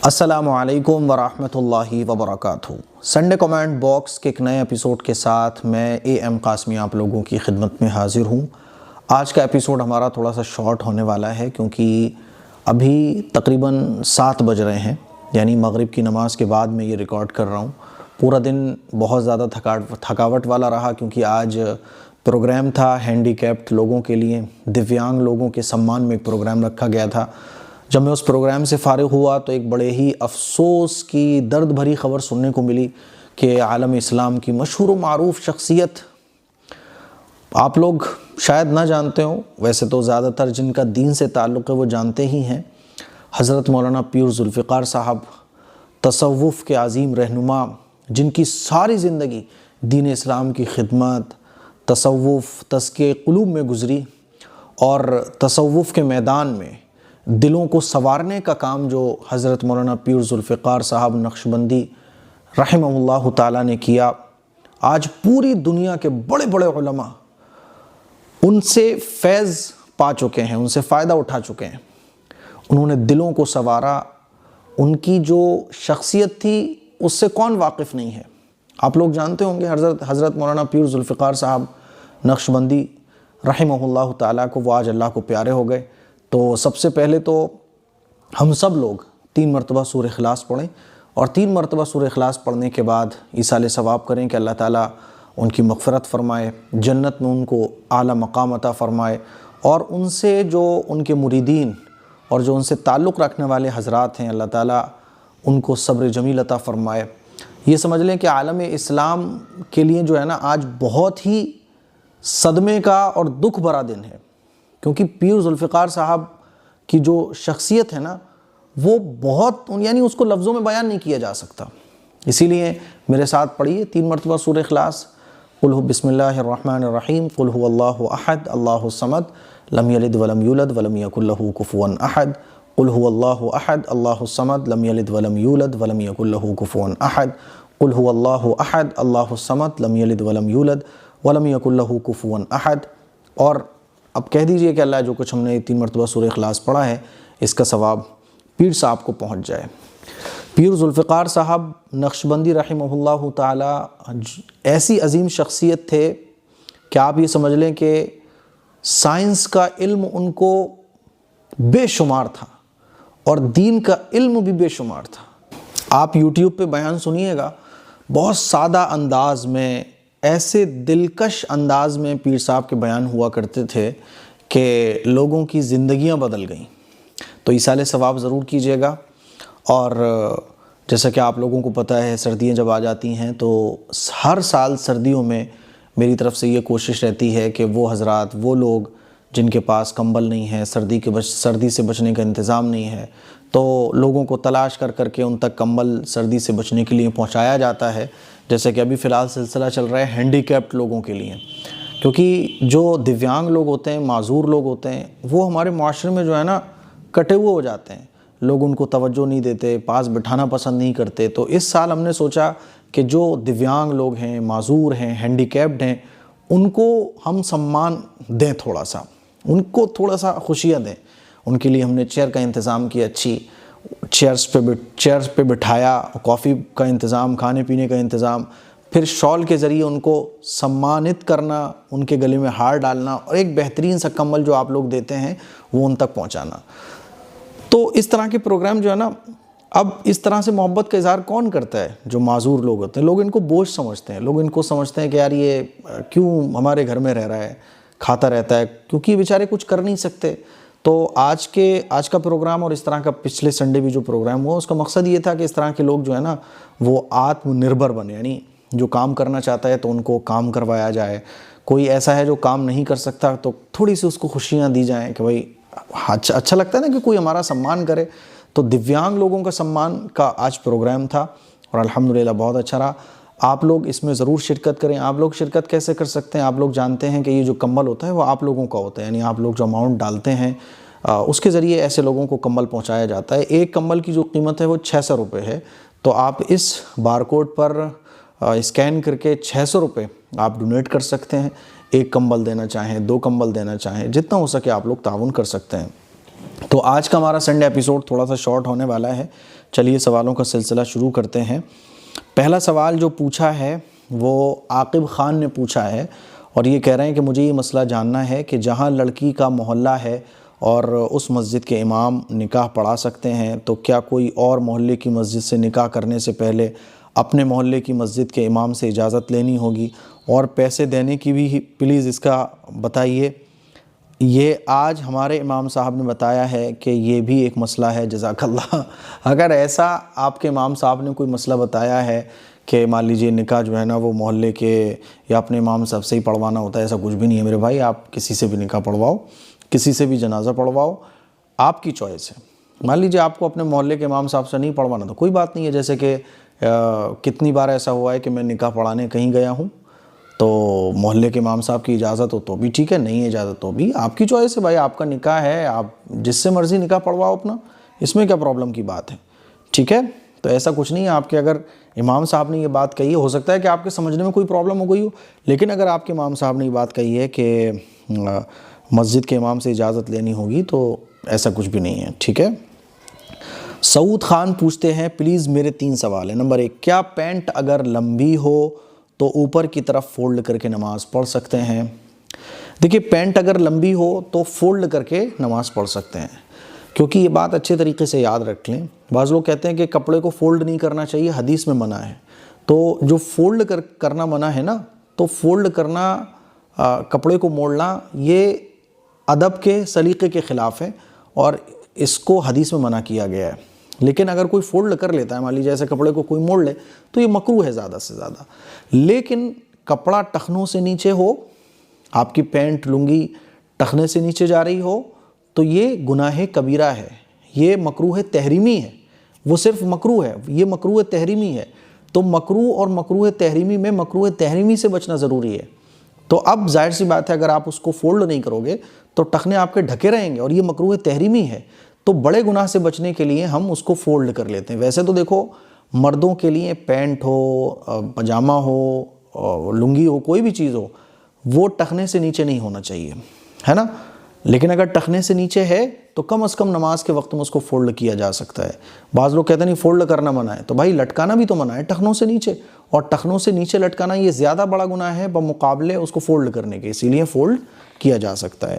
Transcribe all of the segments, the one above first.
السلام علیکم ورحمۃ اللہ وبرکاتہ۔ سنڈے کمنٹ باکس کے ایک نئے ایپیسوڈ کے ساتھ میں اے ایم قاسمی آپ لوگوں کی خدمت میں حاضر ہوں۔ آج کا ایپیسوڈ ہمارا تھوڑا سا شارٹ ہونے والا ہے کیونکہ ابھی تقریباً 7 بج رہے ہیں، یعنی مغرب کی نماز کے بعد میں یہ ریکارڈ کر رہا ہوں۔ پورا دن بہت زیادہ تھکاوٹ والا رہا کیونکہ آج پروگرام تھا ہینڈی کیپٹ لوگوں کے لیے، دیویانگ لوگوں کے سمان میں ایک پروگرام رکھا گیا تھا۔ جب میں اس پروگرام سے فارغ ہوا تو ایک بڑے ہی افسوس کی درد بھری خبر سننے کو ملی کہ عالم اسلام کی مشہور و معروف شخصیت، آپ لوگ شاید نہ جانتے ہوں، ویسے تو زیادہ تر جن کا دین سے تعلق ہے وہ جانتے ہی ہیں، حضرت مولانا پیر ذوالفقار صاحب، تصوف کے عظیم رہنما، جن کی ساری زندگی دین اسلام کی خدمت، تصوف، تزکیہ قلوب میں گزری اور تصوف کے میدان میں دلوں کو سنوارنے کا کام جو حضرت مولانا پیر ذوالفقار صاحب نقشبندی رحمہ اللہ تعالیٰ نے کیا، آج پوری دنیا کے بڑے بڑے علماء ان سے فیض پا چکے ہیں، ان سے فائدہ اٹھا چکے ہیں۔ انہوں نے دلوں کو سنوارا، ان کی جو شخصیت تھی اس سے کون واقف نہیں ہے۔ آپ لوگ جانتے ہوں گے حضرت مولانا پیر ذوالفقار صاحب نقشبندی رحمہ اللہ تعالیٰ کو، وہ آج اللہ کو پیارے ہو گئے۔ تو سب سے پہلے تو ہم سب لوگ 3 مرتبہ سورہ اخلاص پڑھیں اور 3 مرتبہ سورہ اخلاص پڑھنے کے بعد ایصال ثواب کریں کہ اللہ تعالیٰ ان کی مغفرت فرمائے، جنت میں ان کو اعلیٰ مقام عطا فرمائے، اور ان سے جو ان کے مریدین اور جو ان سے تعلق رکھنے والے حضرات ہیں، اللہ تعالیٰ ان کو صبر جمیل عطا فرمائے۔ یہ سمجھ لیں کہ عالم اسلام کے لیے جو ہے نا آج بہت ہی صدمے کا اور دکھ بھرا دن ہے، کیونکہ پیر ذوالفقار صاحب کی جو شخصیت ہے نا وہ بہت، یعنی اس کو لفظوں میں بیان نہیں کیا جا سکتا۔ اسی لیے میرے ساتھ پڑھیے 3 مرتبہ سورہ اخلاص۔ قل ہو بسم اللہ الرحمن الرحیم، قل هو اللہ احد اللہ الصمد لم یلد ولم یولد ولم یکن له کفوا احد، قل هو اللہ احد اللہ الصمد لم یلد ولم یولد ولم یکن له کفوا احد، قل هو اللہ احد اللہ الصمد لم یلد ولم یولد ولم یکن له کفوا احد۔ اور اب کہہ دیجئے کہ اللہ جو کچھ ہم نے 3 مرتبہ سورہ اخلاص پڑھا ہے اس کا ثواب پیر صاحب کو پہنچ جائے۔ پیر ذوالفقار صاحب نقشبندی رحمہ اللہ تعالی ایسی عظیم شخصیت تھے کہ آپ یہ سمجھ لیں کہ سائنس کا علم ان کو بے شمار تھا اور دین کا علم بھی بے شمار تھا۔ آپ یوٹیوب پہ بیان سنیے گا، بہت سادہ انداز میں، ایسے دلکش انداز میں پیر صاحب کے بیان ہوا کرتے تھے کہ لوگوں کی زندگیاں بدل گئیں۔ تو ایصال ثواب ضرور کیجیے گا۔ اور جیسا کہ آپ لوگوں کو پتہ ہے سردیاں جب آ جاتی ہیں تو ہر سال سردیوں میں میری طرف سے یہ کوشش رہتی ہے کہ وہ حضرات، وہ لوگ جن کے پاس کمبل نہیں ہے، سردی سے بچنے کا انتظام نہیں ہے، تو لوگوں کو تلاش کر کر کے ان تک کمبل سردی سے بچنے کے لیے پہنچایا جاتا ہے۔ جیسے کہ ابھی فی الحال سلسلہ چل رہا ہے ہینڈی کیپٹ لوگوں کے لیے، کیونکہ جو دیویانگ لوگ ہوتے ہیں، معذور لوگ ہوتے ہیں، وہ ہمارے معاشرے میں جو ہے نا کٹے ہوئے ہو جاتے ہیں، لوگ ان کو توجہ نہیں دیتے، پاس بٹھانا پسند نہیں کرتے۔ تو اس سال ہم نے سوچا کہ جو دیویانگ لوگ ہیں، معذور ہیں، ہینڈی کیپڈ ہیں، ان کو ہم سمان دیں، تھوڑا سا ان کو تھوڑا سا خوشیاں دیں۔ ان کے لیے ہم نے چیئر کا انتظام کیا، اچھی چیئرز پہ بٹھایا، کافی کا انتظام، کھانے پینے کا انتظام، پھر شال کے ذریعے ان کو سمانت کرنا، ان کے گلے میں ہار ڈالنا، اور ایک بہترین سا کمبل جو آپ لوگ دیتے ہیں وہ ان تک پہنچانا۔ تو اس طرح کے پروگرام جو ہے نا، اب اس طرح سے محبت کا اظہار کون کرتا ہے؟ جو معذور لوگ ہوتے ہیں، لوگ ان کو بوجھ سمجھتے ہیں، لوگ ان کو سمجھتے ہیں کہ یار یہ کیوں ہمارے گھر میں رہ رہا ہے، کھاتا رہتا ہے، کیونکہ یہ بیچارے کچھ کر نہیں سکتے۔ تو آج کا پروگرام اور اس طرح کا پچھلے سنڈے بھی جو پروگرام ہوا، اس کا مقصد یہ تھا کہ اس طرح کے لوگ جو ہے نا وہ آتم نربھر بنے، یعنی جو کام کرنا چاہتا ہے تو ان کو کام کروایا جائے، کوئی ایسا ہے جو کام نہیں کر سکتا تو تھوڑی سی اس کو خوشیاں دی جائیں کہ بھائی اچھا لگتا ہے نا کہ کوئی ہمارا سمان کرے۔ تو دیویانگ لوگوں کا سمان کا آج پروگرام تھا اور الحمدللہ بہت اچھا رہا۔ آپ لوگ اس میں ضرور شرکت کریں۔ آپ لوگ شرکت کیسے کر سکتے ہیں؟ آپ لوگ جانتے ہیں کہ یہ جو کمبل ہوتا ہے وہ آپ لوگوں کا ہوتا ہے، یعنی آپ لوگ جو اماؤنٹ ڈالتے ہیں اس کے ذریعے ایسے لوگوں کو کمبل پہنچایا جاتا ہے۔ ایک کمبل کی جو قیمت ہے وہ 600 روپے ہے، تو آپ اس بار کوڈ پر اسکین کر کے 600 روپے آپ ڈونیٹ کر سکتے ہیں۔ ایک کمبل دینا چاہیں، 2 کمبل دینا چاہیں، جتنا ہو سکے آپ لوگ تعاون کر سکتے ہیں۔ تو آج کا ہمارا سنڈے ایپیسوڈ تھوڑا سا شارٹ ہونے والا ہے چلیے سوالوں کا سلسلہ شروع کرتے ہیں۔ پہلا سوال جو پوچھا ہے وہ عاقب خان نے پوچھا ہے اور یہ کہہ رہے ہیں کہ مجھے یہ مسئلہ جاننا ہے کہ جہاں لڑکی کا محلہ ہے اور اس مسجد کے امام نکاح پڑھا سکتے ہیں تو کیا کوئی اور محلے کی مسجد سے نکاح کرنے سے پہلے اپنے محلے کی مسجد کے امام سے اجازت لینی ہوگی، اور پیسے دینے کی بھی پلیز اس کا بتائیے۔ یہ آج ہمارے امام صاحب نے بتایا ہے کہ یہ بھی ایک مسئلہ ہے، جزاک اللہ۔ اگر ایسا آپ کے امام صاحب نے کوئی مسئلہ بتایا ہے کہ مان لیجئے نکاح جو ہے نا وہ محلے کے یا اپنے امام صاحب سے ہی پڑھوانا ہوتا ہے، ایسا کچھ بھی نہیں ہے میرے بھائی۔ آپ کسی سے بھی نکاح پڑھواؤ، کسی سے بھی جنازہ پڑھواؤ، آپ کی چوائس ہے۔ مان لیجئے آپ کو اپنے محلے کے امام صاحب سے نہیں پڑھوانا تو کوئی بات نہیں ہے۔ جیسے کہ کتنی بار ایسا ہوا ہے کہ میں نکاح پڑھانے کہیں گیا ہوں تو محلے کے امام صاحب کی اجازت ہو تو بھی ٹھیک ہے، نہیں اجازت تو بھی آپ کی چوائس ہے بھائی، آپ کا نکاح ہے، آپ جس سے مرضی نکاح پڑھواؤ اپنا، اس میں کیا پرابلم کی بات ہے، ٹھیک ہے۔ تو ایسا کچھ نہیں ہے۔ آپ کے اگر امام صاحب نے یہ بات کہی ہے، ہو سکتا ہے کہ آپ کے سمجھنے میں کوئی پرابلم ہو گئی ہو، لیکن اگر آپ کے امام صاحب نے یہ بات کہی ہے کہ مسجد کے امام سے اجازت لینی ہوگی تو ایسا کچھ بھی نہیں ہے، ٹھیک ہے۔ سعود خان پوچھتے ہیں پلیز میرے 3 سوال ہیں۔ نمبر 1، کیا پینٹ اگر لمبی ہو تو اوپر کی طرف فولڈ کر کے نماز پڑھ سکتے ہیں؟ دیکھیے پینٹ اگر لمبی ہو تو فولڈ کر کے نماز پڑھ سکتے ہیں، کیونکہ یہ بات اچھے طریقے سے یاد رکھ لیں۔ بعض لوگ کہتے ہیں کہ کپڑے کو فولڈ نہیں کرنا چاہیے، حدیث میں منع ہے۔ تو جو فولڈ کرنا منع ہے نا، تو فولڈ کرنا، کپڑے کو موڑنا، یہ ادب کے سلیقے کے خلاف ہے اور اس کو حدیث میں منع کیا گیا ہے۔ لیکن اگر کوئی فولڈ کر لیتا ہے، مان لیجیے جیسے کپڑے کو کوئی موڑ لے، تو یہ مکروہ ہے زیادہ سے زیادہ۔ لیکن کپڑا ٹخنوں سے نیچے ہو، آپ کی پینٹ لنگی ٹخنے سے نیچے جا رہی ہو تو یہ گناہ کبیرہ ہے، یہ مکروہ تحریمی ہے۔ وہ صرف مکروہ ہے، یہ مکروہ تحریمی ہے۔ تو مکروہ اور مکروہ تحریمی میں مکروہ تحریمی سے بچنا ضروری ہے۔ تو اب ظاہر سی بات ہے اگر آپ اس کو فولڈ نہیں کرو گے تو ٹخنے آپ کے ڈھکے رہیں گے اور یہ مکروہ تحریمی ہے۔ تو بڑے گناہ سے بچنے کے لیے ہم اس کو فولڈ کر لیتے ہیں۔ ویسے تو دیکھو مردوں کے لیے پینٹ ہو، پجامہ ہو، لنگی ہو، کوئی بھی چیز ہو، وہ ٹخنے سے نیچے نہیں ہونا چاہیے، ہے نا۔ لیکن اگر ٹخنے سے نیچے ہے تو کم از کم نماز کے وقت میں اس کو فولڈ کیا جا سکتا ہے۔ بعض لوگ کہتے ہیں نہیں فولڈ کرنا منع ہے، تو بھائی لٹکانا بھی تو منع ہے ٹخنوں سے نیچے، اور ٹخنوں سے نیچے لٹکانا یہ زیادہ بڑا گناہ ہے بمقابلے اس کو فولڈ کرنے کے، اسی لیے فولڈ کیا جا سکتا ہے۔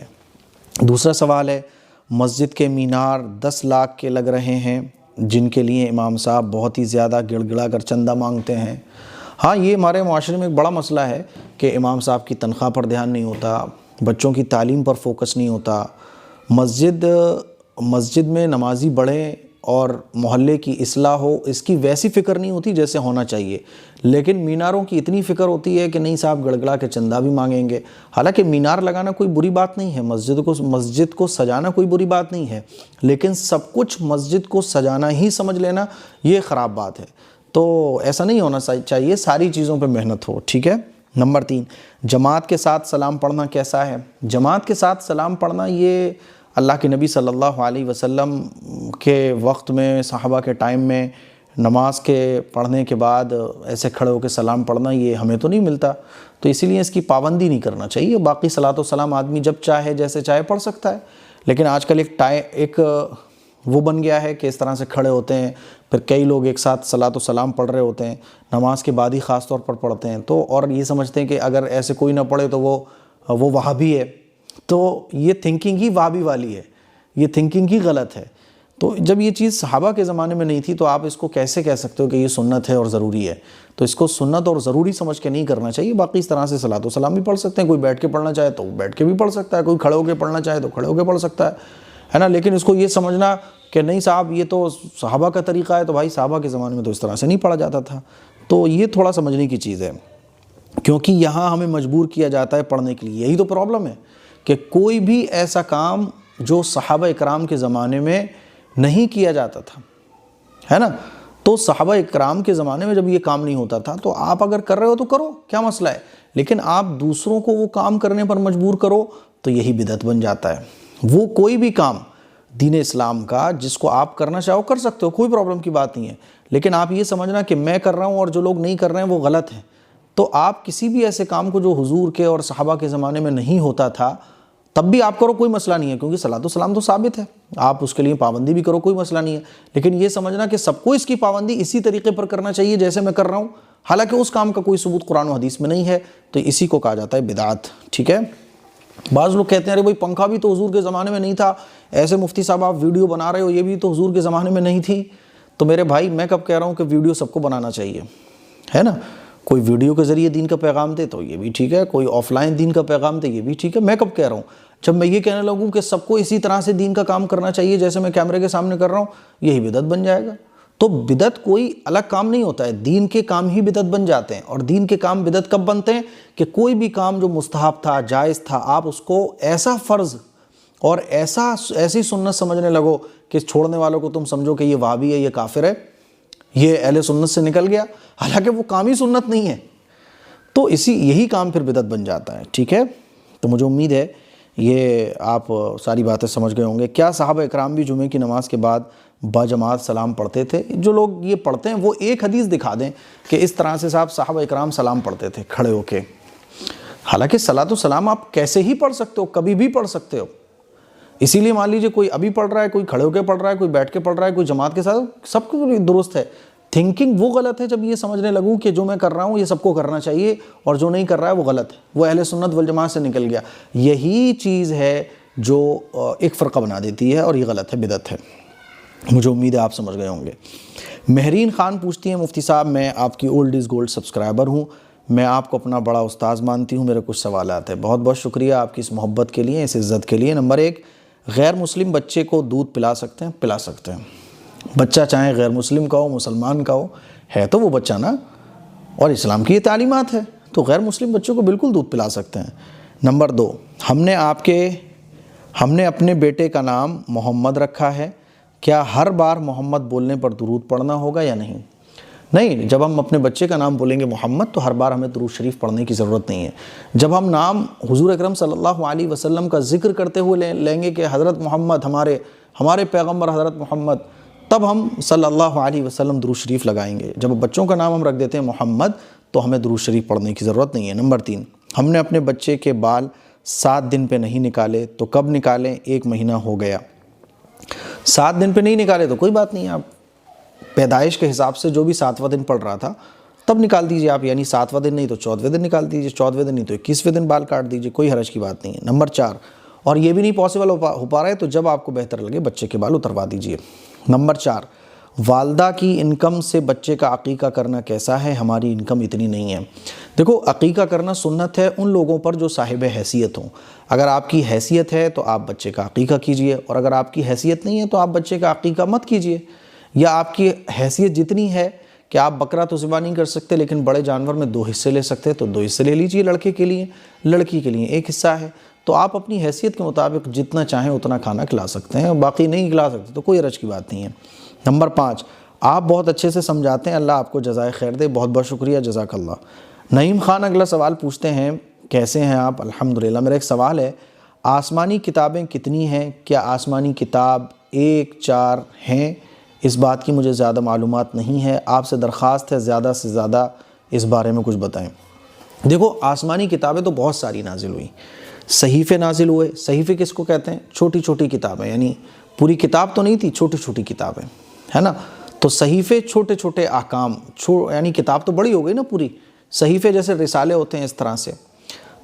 دوسرا سوال ہے، مسجد کے مینار 10 لاکھ کے لگ رہے ہیں جن کے لیے امام صاحب بہت ہی زیادہ گڑ گڑا کر چندہ مانگتے ہیں۔ ہاں، یہ ہمارے معاشرے میں ایک بڑا مسئلہ ہے کہ امام صاحب کی تنخواہ پر دھیان نہیں ہوتا، بچوں کی تعلیم پر فوکس نہیں ہوتا، مسجد میں نمازی بڑھیں اور محلے کی اصلاح ہو، اس کی ویسی فکر نہیں ہوتی جیسے ہونا چاہیے۔ لیکن میناروں کی اتنی فکر ہوتی ہے کہ نہیں صاحب گڑگڑا کے چندہ بھی مانگیں گے۔ حالانکہ مینار لگانا کوئی بری بات نہیں ہے، مسجد کو سجانا کوئی بری بات نہیں ہے، لیکن سب کچھ مسجد کو سجانا ہی سمجھ لینا یہ خراب بات ہے۔ تو ایسا نہیں ہونا چاہیے، ساری چیزوں پہ محنت ہو، ٹھیک ہے۔ نمبر 3، جماعت کے ساتھ سلام پڑھنا کیسا ہے؟ جماعت کے ساتھ سلام پڑھنا یہ اللہ کے نبی صلی اللہ علیہ وسلم کے وقت میں، صحابہ کے ٹائم میں، نماز کے پڑھنے کے بعد ایسے کھڑے ہو کے سلام پڑھنا یہ ہمیں تو نہیں ملتا، تو اسی لیے اس کی پابندی نہیں کرنا چاہیے۔ باقی صلاۃ و سلام آدمی جب چاہے جیسے چاہے پڑھ سکتا ہے، لیکن آج کل ایک وہ بن گیا ہے کہ اس طرح سے کھڑے ہوتے ہیں، پھر کئی لوگ ایک ساتھ صلاۃ و سلام پڑھ رہے ہوتے ہیں، نماز کے بعد ہی خاص طور پر پڑھتے ہیں، تو اور یہ سمجھتے ہیں کہ اگر ایسے کوئی نہ پڑھے تو وہ وہابی ہے۔ تو یہ تھنکنگ ہی وہابی والی ہے، یہ تھنکنگ ہی غلط ہے۔ تو جب یہ چیز صحابہ کے زمانے میں نہیں تھی تو آپ اس کو کیسے کہہ سکتے ہو کہ یہ سنت ہے اور ضروری ہے؟ تو اس کو سنت اور ضروری سمجھ کے نہیں کرنا چاہیے۔ باقی اس طرح سے صلاۃ و سلام بھی پڑھ سکتے ہیں، کوئی بیٹھ کے پڑھنا چاہے تو بیٹھ کے بھی پڑھ سکتا ہے، کوئی کھڑے ہو کے پڑھنا چاہے تو کھڑے ہو کے پڑھ سکتا ہے نا۔ لیکن اس کو یہ سمجھنا کہ نہیں صاحب یہ تو صحابہ کا طریقہ ہے، تو بھائی صحابہ کے زمانے میں تو اس طرح سے نہیں پڑھا جاتا تھا، تو یہ تھوڑا سمجھنے کی چیز ہے، کیونکہ یہاں ہمیں مجبور کیا جاتا ہے پڑھنے کے لیے۔ یہی تو پرابلم ہے کہ کوئی بھی ایسا کام جو صحابہ اکرام کے زمانے میں نہیں کیا جاتا تھا، ہے نا، تو صحابہ اکرام کے زمانے میں جب یہ کام نہیں ہوتا تھا تو آپ اگر کر رہے ہو تو کرو، کیا مسئلہ ہے؟ لیکن آپ دوسروں کو وہ کام کرنے پر مجبور کرو تو یہی بدعت بن جاتا ہے۔ وہ کوئی بھی کام دین اسلام کا جس کو آپ کرنا چاہو کر سکتے ہو، کوئی پرابلم کی بات نہیں ہے، لیکن آپ یہ سمجھنا کہ میں کر رہا ہوں اور جو لوگ نہیں کر رہے ہیں وہ غلط ہیں۔ تو آپ کسی بھی ایسے کام کو جو حضور کے اور صحابہ کے زمانے میں نہیں ہوتا تھا تب بھی آپ کرو کوئی مسئلہ نہیں ہے، کیونکہ صلاۃ و سلام تو ثابت ہے، آپ اس کے لیے پابندی بھی کرو کوئی مسئلہ نہیں ہے، لیکن یہ سمجھنا کہ سب کو اس کی پابندی اسی طریقے پر کرنا چاہیے جیسے میں کر رہا ہوں، حالانکہ اس کام کا کوئی ثبوت قرآن و حدیث میں نہیں ہے، تو اسی کو کہا جاتا ہے بدعت، ٹھیک ہے۔ بعض لوگ کہتے ہیں ارے بھائی پنکھا بھی تو حضور کے زمانے میں نہیں تھا، ایسے مفتی صاحب آپ ویڈیو بنا رہے ہو، یہ بھی تو حضور کے زمانے میں نہیں تھی۔ تو میرے بھائی میں کب کہہ رہا ہوں کہ ویڈیو سب کو بنانا چاہیے، ہے نا؟ کوئی ویڈیو کے ذریعے دین کا پیغام دے تو یہ بھی ٹھیک ہے، کوئی آف لائن دین کا پیغام دے یہ بھی ٹھیک ہے۔ میں کب کہہ رہا ہوں؟ جب میں یہ کہنے لگوں کہ سب کو اسی طرح سے دین کا کام کرنا چاہیے جیسے میں کیمرے کے سامنے کر رہا ہوں، یہی بدعت بن جائے گا۔ تو بدعت کوئی الگ کام نہیں ہوتا ہے، دین کے کام ہی بدعت بن جاتے ہیں۔ اور دین کے کام بدعت کب بنتے ہیں؟ کہ کوئی بھی کام جو مستحب تھا، جائز تھا، آپ اس کو ایسا فرض اور ایسی سنت سمجھنے لگو کہ چھوڑنے والوں کو تم سمجھو کہ یہ وہابی ہے، یہ کافر ہے، یہ اہل سنت سے نکل گیا، حالانکہ وہ کام ہی سنت نہیں ہے۔ تو یہی کام پھر بدعت بن جاتا ہے، ٹھیک ہے۔ تو مجھے امید ہے یہ آپ ساری باتیں سمجھ گئے ہوں گے۔ کیا صحابہ اکرام بھی جمعے کی نماز کے بعد باجماعت سلام پڑھتے تھے؟ جو لوگ یہ پڑھتے ہیں وہ ایک حدیث دکھا دیں کہ اس طرح سے صحابہ اکرام سلام پڑھتے تھے کھڑے ہو کے۔ حالانکہ صلاۃ و سلام آپ کیسے ہی پڑھ سکتے ہو، کبھی بھی پڑھ سکتے ہو۔ اسی لیے مان لیجئے کوئی ابھی پڑھ رہا ہے، کوئی کھڑے ہو کے پڑھ رہا ہے، کوئی بیٹھ کے پڑھ رہا ہے، کوئی جماعت کے ساتھ، سب کو درست ہے۔ تھنکنگ وہ غلط ہے جب یہ سمجھنے لگوں کہ جو میں کر رہا ہوں یہ سب کو کرنا چاہیے اور جو نہیں کر رہا ہے وہ غلط ہے، وہ اہل سنت والجماعت سے نکل گیا۔ یہی چیز ہے جو ایک فرقہ بنا دیتی ہے اور یہ غلط ہے، بدعت ہے۔ مجھے امید ہے آپ سمجھ گئے ہوں گے۔ مہرین خان پوچھتی ہیں مفتی صاحب میں آپ کی اولڈ از گولڈ سبسکرائبر ہوں، میں آپ کو اپنا بڑا استاذ مانتی ہوں، میرے کچھ سوالات ہیں۔ بہت بہت شکریہ آپ کی اس محبت کے لیے، اس عزت کے لیے۔ نمبر 1، غیر مسلم بچے کو دودھ پلا سکتے ہیں؟ پلا سکتے ہیں۔ بچہ چاہے غیر مسلم کا ہو، مسلمان کا ہو، ہے تو وہ بچہ نا، اور اسلام کی یہ تعلیمات ہے، تو غیر مسلم بچوں کو بالکل دودھ پلا سکتے ہیں۔ نمبر 2، ہم نے اپنے بیٹے کا نام محمد رکھا ہے، کیا ہر بار محمد بولنے پر درود پڑھنا ہوگا یا نہیں؟ نہیں، جب ہم اپنے بچے کا نام بولیں گے محمد تو ہر بار ہمیں درود شریف پڑھنے کی ضرورت نہیں ہے۔ جب ہم نام حضور اکرم صلی اللہ علیہ وسلم کا ذکر کرتے ہوئے لیں گے کہ حضرت محمد، ہمارے پیغمبر حضرت محمد، تب ہم صلی اللہ علیہ وسلم درود شریف لگائیں گے۔ جب بچوں کا نام ہم رکھ دیتے ہیں محمد تو ہمیں درود شریف پڑھنے کی ضرورت نہیں ہے۔ نمبر 3، ہم نے اپنے بچے کے بال 7 دن پہ نہیں نکالے تو کب نکالیں؟ 1 مہینہ ہو گیا۔ 7 دن پہ نہیں نکالے تو کوئی بات نہیں، آپ پیدائش کے حساب سے جو بھی 7واں دن پڑ رہا تھا تب نکال دیجئے آپ، یعنی 7واں دن نہیں تو 14ویں دن نکال دیجئے، 14ویں دن نہیں تو 21ویں دن بال کاٹ دیجئے، کوئی حرج کی بات نہیں ہے۔ نمبر 4، اور یہ بھی نہیں پاسبل ہو پا رہا ہے تو جب آپ کو بہتر لگے بچے کے بال اتروا دیجئے۔ نمبر 4، والدہ کی انکم سے بچے کا عقیقہ کرنا کیسا ہے؟ ہماری انکم اتنی نہیں ہے۔ دیکھو، عقیقہ کرنا سنت ہے ان لوگوں پر جو صاحب حیثیت ہوں۔ اگر آپ کی حیثیت ہے تو آپ بچے کا عقیقہ کیجئے، اور اگر آپ کی حیثیت نہیں ہے تو آپ بچے کا عقیقہ مت کیجئے۔ یا آپ کی حیثیت جتنی ہے کہ آپ بکرا تو ذبح نہیں کر سکتے لیکن بڑے جانور میں 2 حصے لے سکتے تو 2 حصے لے لیجئے، لڑکے کے لیے، لڑکی کے لیے 1 حصہ ہے، تو آپ اپنی حیثیت کے مطابق جتنا چاہیں اتنا کھانا کھلا سکتے ہیں، باقی نہیں کھلا سکتے تو کوئی حرج کی بات نہیں ہے۔ نمبر 5، آپ بہت اچھے سے سمجھاتے ہیں، اللہ آپ کو جزائے خیر دے، بہت بہت شکریہ، جزاک اللہ۔ نعیم خان اگلا سوال پوچھتے ہیں، کیسے ہیں آپ؟ الحمدللہ۔ میرا ایک سوال ہے، آسمانی کتابیں کتنی ہیں؟ کیا آسمانی کتاب 1، 4 ہیں؟ اس بات کی مجھے زیادہ معلومات نہیں ہے، آپ سے درخواست ہے زیادہ سے زیادہ اس بارے میں کچھ بتائیں۔ دیکھو، آسمانی کتابیں تو بہت ساری نازل ہوئی، صحیفے نازل ہوئے۔ صحیفے کس کو کہتے ہیں؟ چھوٹی چھوٹی کتابیں، یعنی پوری کتاب تو نہیں تھی، چھوٹی چھوٹی کتابیں، ہے نا؟ تو صحیفے چھوٹے چھوٹے احکام، یعنی کتاب تو بڑی ہو گئی نا پوری، صحیفے جیسے رسالے ہوتے ہیں اس طرح سے۔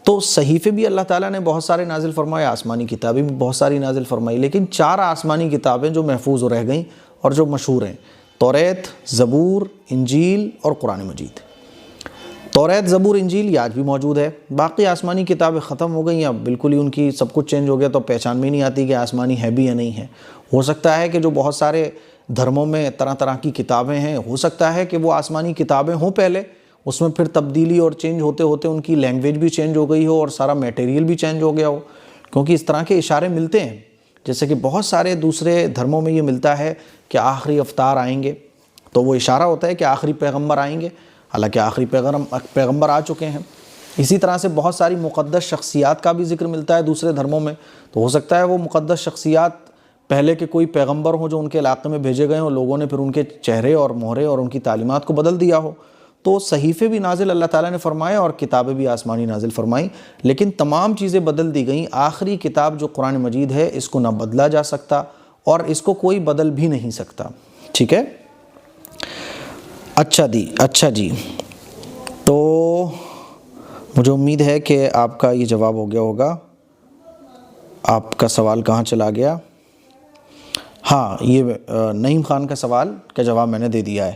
تو صحیفے بھی اللہ تعالیٰ نے بہت سارے نازل فرمائے، آسمانی کتابیں بھی بہت ساری نازل فرمائی، لیکن 4 آسمانی کتابیں جو محفوظ رہ گئیں اور جو مشہور ہیں، توریت، زبور، انجیل اور قرآن مجید۔ توریت، زبور، انجیل یہ آج بھی موجود ہے۔ باقی آسمانی کتابیں ختم ہو گئی یا بالکل ہی ان کی سب کچھ چینج ہو گیا، تو پہچان میں نہیں آتی کہ آسمانی ہے بھی یا نہیں ہے۔ ہو سکتا ہے کہ جو بہت سارے دھرموں میں طرح طرح کی کتابیں ہیں، ہو سکتا ہے کہ وہ آسمانی کتابیں ہوں پہلے، اس میں پھر تبدیلی اور چینج ہوتے ہوتے ان کی لینگویج بھی چینج ہو گئی ہو اور سارا میٹیریل بھی چینج ہو گیا ہو، کیونکہ اس طرح کے اشارے ملتے ہیں۔ جیسے کہ بہت سارے دوسرے دھرموں میں یہ ملتا ہے کہ آخری افطار آئیں گے، تو وہ اشارہ ہوتا ہے کہ آخری پیغمبر آئیں گے، حالانکہ آخری پیغمبر آ چکے ہیں۔ اسی طرح سے بہت ساری مقدس شخصیات کا بھی ذکر ملتا ہے دوسرے دھرموں میں، تو ہو سکتا ہے وہ مقدس شخصیات پہلے کے کوئی پیغمبر ہوں جو ان کے علاقے میں بھیجے گئے ہوں، لوگوں نے پھر ان کے چہرے اور مہرے اور ان کی تعلیمات کو بدل دیا ہو، تو صحیفے بھی نازل اللہ تعالیٰ نے فرمائے اور کتابیں بھی آسمانی نازل فرمائیں، لیکن تمام چیزیں بدل دی گئیں۔ آخری کتاب جو قرآن مجید ہے اس کو نہ بدلا جا سکتا اور اس کو کوئی بدل بھی نہیں سکتا، ٹھیک ہے۔ اچھا جی، تو مجھے امید ہے کہ آپ کا یہ جواب ہو گیا ہوگا۔ آپ کا سوال کہاں چلا گیا؟ ہاں، یہ نعیم خان کا سوال کا جواب میں نے دے دیا ہے۔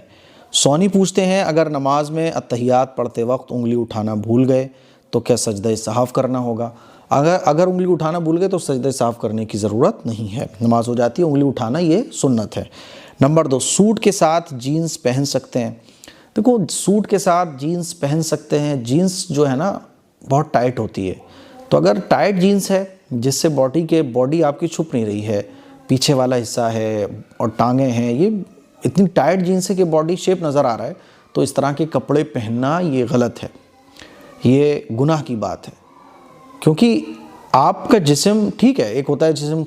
سونی پوچھتے ہیں اگر نماز میں اتحیات پڑھتے وقت انگلی اٹھانا بھول گئے تو کیا سجدہ سہو کرنا ہوگا؟ اگر انگلی اٹھانا بھول گئے تو سجدہ سہو کرنے کی ضرورت نہیں ہے، نماز ہو جاتی ہے۔ انگلی اٹھانا یہ سنت ہے۔ نمبر 2، سوٹ کے ساتھ جینز پہن سکتے ہیں؟ دیکھو، سوٹ کے ساتھ جینز پہن سکتے ہیں۔ جینز جو ہے نا بہت ٹائٹ ہوتی ہے، تو اگر ٹائٹ جینز ہے جس سے باڈی آپ کی چھپ نہیں رہی ہے، پیچھے والا حصہ ہے اور ٹانگیں ہیں، یہ اتنی ٹائٹ جینس ہے کہ باڈی شیپ نظر آ رہا ہے، تو اس طرح کے کپڑے پہننا یہ غلط ہے، یہ گناہ کی بات ہے۔ کیونکہ آپ کا جسم ٹھیک ہے، ایک ہوتا ہے جسم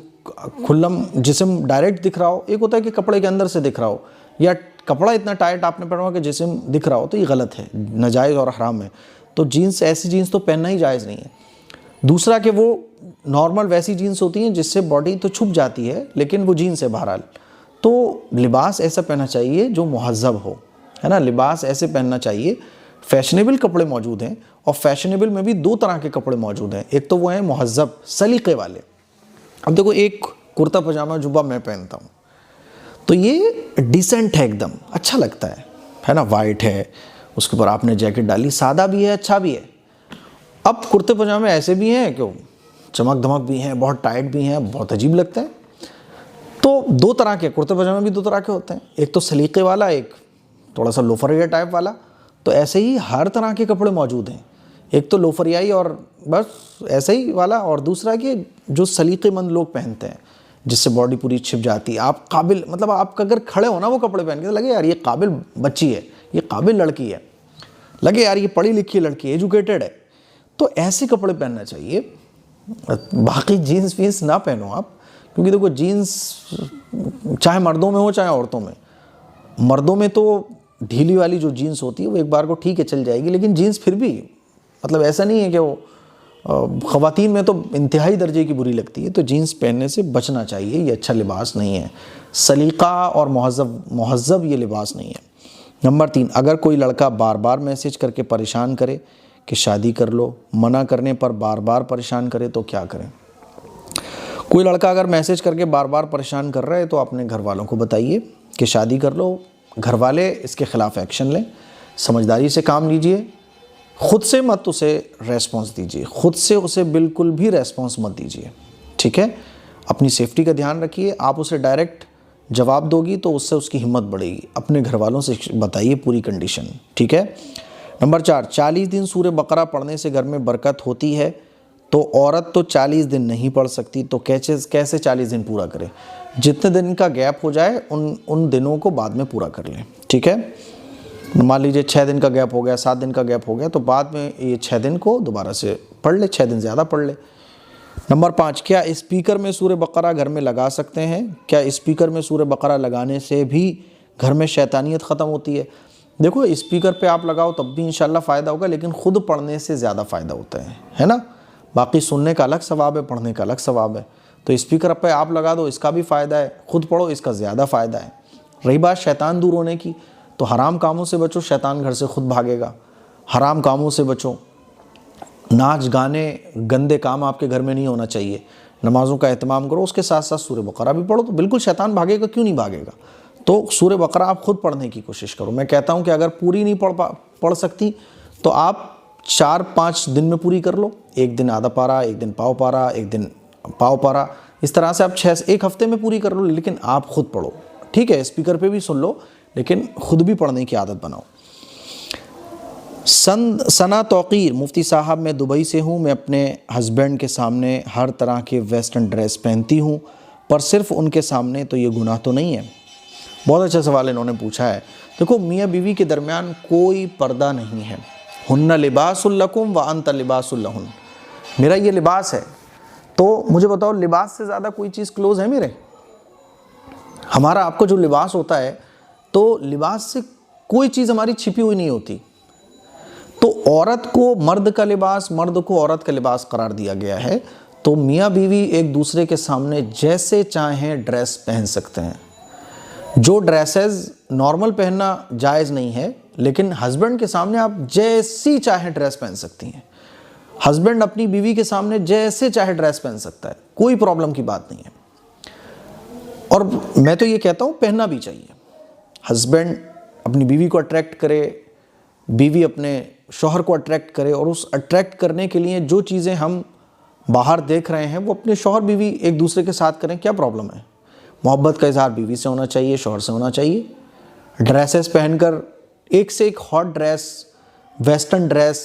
کھلم، جسم ڈائریکٹ دکھ رہا ہو، ایک ہوتا ہے کہ کپڑے کے اندر سے دکھ رہا ہو، یا کپڑا اتنا ٹائٹ آپ نے پہنا ہوا کہ جسم دکھ رہا ہو، تو یہ غلط ہے، ناجائز اور حرام ہے۔ تو جینس، ایسی جینس تو پہننا ہی جائز نہیں ہے۔ دوسرا کہ وہ نارمل ویسی جینس ہوتی ہیں جس سے باڈی تو چھپ جاتی ہے لیکن وہ جینس ہے بہرحال، تو لباس ایسا پہننا چاہیے جو مہذب ہو، ہے نا۔ لباس ایسے پہننا چاہیے، فیشنیبل کپڑے موجود ہیں، اور فیشنیبل میں بھی 2 طرح کے کپڑے موجود ہیں، ایک تو وہ ہیں مہذب سلیقے والے۔ اب دیکھو، ایک کرتا پجامہ جبہ میں پہنتا ہوں تو یہ ڈیسنٹ ہے، ایک دم اچھا لگتا ہے نا، وائٹ ہے، اس کے اوپر آپ نے جیکٹ ڈالی، سادہ بھی ہے، اچھا بھی ہے۔ اب کرتے پجامے ایسے بھی ہیں کہ چمک دھمک بھی ہیں، بہت ٹائٹ بھی ہیں، بہت عجیب لگتا ہے۔ تو 2 طرح کے کرتے پجامے بھی 2 طرح کے ہوتے ہیں، ایک تو سلیقے والا، ایک تھوڑا سا لوفریا ٹائپ والا۔ تو ایسے ہی ہر طرح کے کپڑے موجود ہیں، ایک تو لوفریائی اور بس ایسے ہی والا، اور دوسرا کہ جو سلیقے مند لوگ پہنتے ہیں جس سے باڈی پوری چھپ جاتی ہے، آپ قابل، مطلب آپ اگر کھڑے ہو نا وہ کپڑے پہن کے تو لگے یار یہ قابل بچی ہے، یہ قابل لڑکی ہے، لگے یار یہ پڑھی لکھی لڑکی ہے، ایجوکیٹڈ ہے، تو ایسے کپڑے پہننا چاہیے۔ باقی جینس وینس نہ پہنو آپ، کیونکہ دیکھو جینس چاہے مردوں میں ہو چاہے عورتوں میں، مردوں میں تو ڈھیلی والی جو جینس ہوتی ہے وہ ایک بار کو ٹھیک ہے چل جائے گی، لیکن جینس پھر بھی مطلب ایسا نہیں ہے کہ وہ خواتین میں تو انتہائی درجے کی بری لگتی ہے، تو جینس پہننے سے بچنا چاہیے، یہ اچھا لباس نہیں ہے، سلیقہ اور مہذب یہ لباس نہیں ہے۔ نمبر 3، اگر کوئی لڑکا بار بار میسج کر کے پریشان کرے کہ شادی کر لو، منع کرنے پر بار بار پریشان کرے تو کیا کریں؟ کوئی لڑکا اگر میسج کر کے بار بار پریشان کر رہا ہے تو اپنے گھر والوں کو بتائیے کہ شادی کر لو، گھر والے اس کے خلاف ایکشن لیں، سمجھداری سے کام لیجئے، خود سے مت اسے ریسپانس دیجئے، خود سے اسے بالکل بھی ریسپانس مت دیجئے، ٹھیک ہے۔ اپنی سیفٹی کا دھیان رکھیے، آپ اسے ڈائریکٹ جواب دو گی تو اس سے اس کی ہمت بڑھے گی، اپنے گھر والوں سے بتائیے پوری کنڈیشن، ٹھیک ہے۔ نمبر 4، 40 دن سورہ بقرہ پڑھنے سے گھر میں برکت ہوتی ہے، تو عورت تو 40 دن نہیں پڑھ سکتی، تو کیسے 40 دن پورا کرے؟ جتنے دن کا گیپ ہو جائے ان دنوں کو بعد میں پورا کر لیں، ٹھیک ہے۔ مان لیجئے 6 دن کا گیپ ہو گیا، 7 دن کا گیپ ہو گیا، تو بعد میں یہ 6 دن کو دوبارہ سے پڑھ لے، 6 دن زیادہ پڑھ لے۔ نمبر 5، کیا اسپیکر میں سورہ بقرہ گھر میں لگا سکتے ہیں؟ کیا اسپیکر میں سورہ بقرہ لگانے سے بھی گھر میں شیطانیت ختم ہوتی ہے؟ دیکھو، اسپیکر پہ آپ لگاؤ تب بھی انشاءاللہ فائدہ ہوگا، لیکن خود پڑھنے سے زیادہ فائدہ ہوتا ہے نا۔ باقی سننے کا الگ ثواب ہے، پڑھنے کا الگ ثواب ہے، تو اسپیکر پہ آپ لگا دو، اس کا بھی فائدہ ہے، خود پڑھو اس کا زیادہ فائدہ ہے۔ رہی بات شیطان دور ہونے کی، تو حرام کاموں سے بچو، شیطان گھر سے خود بھاگے گا۔ حرام کاموں سے بچو، ناچ گانے گندے کام آپ کے گھر میں نہیں ہونا چاہیے، نمازوں کا اہتمام کرو، اس کے ساتھ ساتھ سورہ بقرہ بھی پڑھو، تو بالکل شیطان بھاگے گا، کیوں نہیں بھاگے گا؟ تو سورہ بقرہ آپ خود پڑھنے کی کوشش کرو۔ میں کہتا ہوں کہ اگر پوری نہیں پڑھ سکتی تو آپ 4-5 دن میں پوری کر لو، ایک دن آدھا پارہ، ایک دن پاؤ پارہ، ایک دن پاؤ پارہ، اس طرح سے آپ 1 ہفتے میں پوری کر لو، لیکن آپ خود پڑھو، ٹھیک ہے۔ اسپیکر پہ بھی سن لو لیکن خود بھی پڑھنے کی عادت بناؤ۔ ثنا توقیر، مفتی صاحب میں دبئی سے ہوں، میں اپنے ہسبینڈ کے سامنے ہر طرح کے ویسٹرن ڈریس پہنتی ہوں، پر صرف ان کے سامنے، تو یہ گناہ تو نہیں ہے؟ بہت اچھا سوال انہوں نے پوچھا ہے۔ دیکھو، میاں بیوی کے درمیان کوئی پردہ نہیں ہے، ہن لباس لکم وانت لباس لہن، میرا یہ لباس ہے، تو مجھے بتاؤ لباس سے زیادہ کوئی چیز کلوز ہے میرے؟ ہمارا آپ کو جو لباس ہوتا ہے، تو لباس سے کوئی چیز ہماری چھپی ہوئی نہیں ہوتی، تو عورت کو مرد کا لباس، مرد کو عورت کا لباس قرار دیا گیا ہے، تو میاں بیوی ایک دوسرے کے سامنے جیسے چاہیں ڈریس پہن سکتے ہیں۔ جو ڈریسز نارمل پہننا جائز نہیں ہے، لیکن ہسبینڈ کے سامنے آپ جیسی چاہیں ڈریس پہن سکتی ہیں۔ ہسبینڈ اپنی بیوی کے سامنے جیسے چاہے ڈریس پہن سکتا ہے، کوئی پرابلم کی بات نہیں ہے۔ اور میں تو یہ کہتا ہوں پہننا بھی چاہیے۔ ہسبینڈ اپنی بیوی کو اٹریکٹ کرے، بیوی اپنے شوہر کو اٹریکٹ کرے، اور اس اٹریکٹ کرنے کے لیے جو چیزیں ہم باہر دیکھ رہے ہیں وہ اپنے شوہر بیوی ایک دوسرے کے ساتھ کریں، کیا پرابلم ہے؟ محبت کا اظہار بیوی سے ہونا چاہیے، شوہر سے ہونا چاہیے۔ ڈریسز پہن کر ایک سے ایک ہاٹ ڈریس، ویسٹرن ڈریس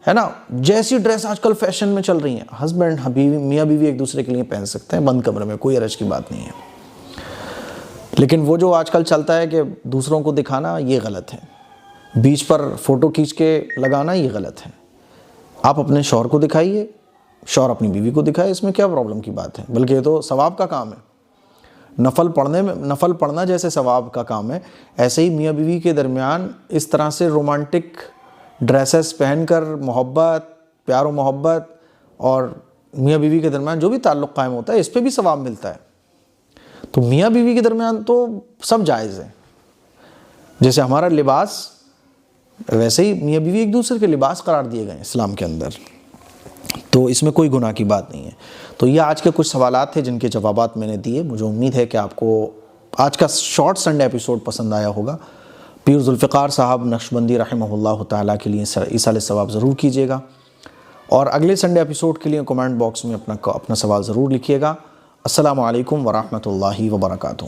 ہے نا، جیسی ڈریس آج کل فیشن میں چل رہی ہیں، ہسبینڈ میاں بیوی ایک دوسرے کے لیے پہن سکتے ہیں بند کمرے میں، کوئی حرج کی بات نہیں ہے۔ لیکن وہ جو آج کل چلتا ہے کہ دوسروں کو دکھانا، یہ غلط ہے۔ بیچ پر فوٹو کھینچ کے لگانا، یہ غلط ہے۔ آپ اپنے شوہر کو دکھائیے، شوہر اپنی بیوی کو دکھائے، اس میں کیا پرابلم کی بات ہے؟ بلکہ یہ تو ثواب کا کام ہے۔ نفل پڑھنا جیسے ثواب کا کام ہے، ایسے ہی میاں بیوی کے درمیان اس طرح سے رومانٹک ڈریسز پہن کر محبت، پیار و محبت اور میاں بیوی کے درمیان جو بھی تعلق قائم ہوتا ہے، اس پہ بھی ثواب ملتا ہے۔ تو میاں بیوی کے درمیان تو سب جائز ہے۔ جیسے ہمارا لباس، ویسے ہی میاں بیوی ایک دوسرے کے لباس قرار دیے گئے اسلام کے اندر، تو اس میں کوئی گناہ کی بات نہیں ہے۔ تو یہ آج کے کچھ سوالات تھے جن کے جوابات میں نے دیے۔ مجھے امید ہے کہ آپ کو آج کا شارٹ سنڈے ایپیسوڈ پسند آیا ہوگا۔ پیر ذوالفقار صاحب نقشبندی رحمہ اللہ تعالیٰ کے لیے ایصال ثواب ضرور کیجیے گا، اور اگلے سنڈے ایپیسوڈ کے لیے کمنٹ باکس میں اپنا سوال ضرور لکھیے گا۔ السلام علیکم ورحمۃ اللہ وبرکاتہ۔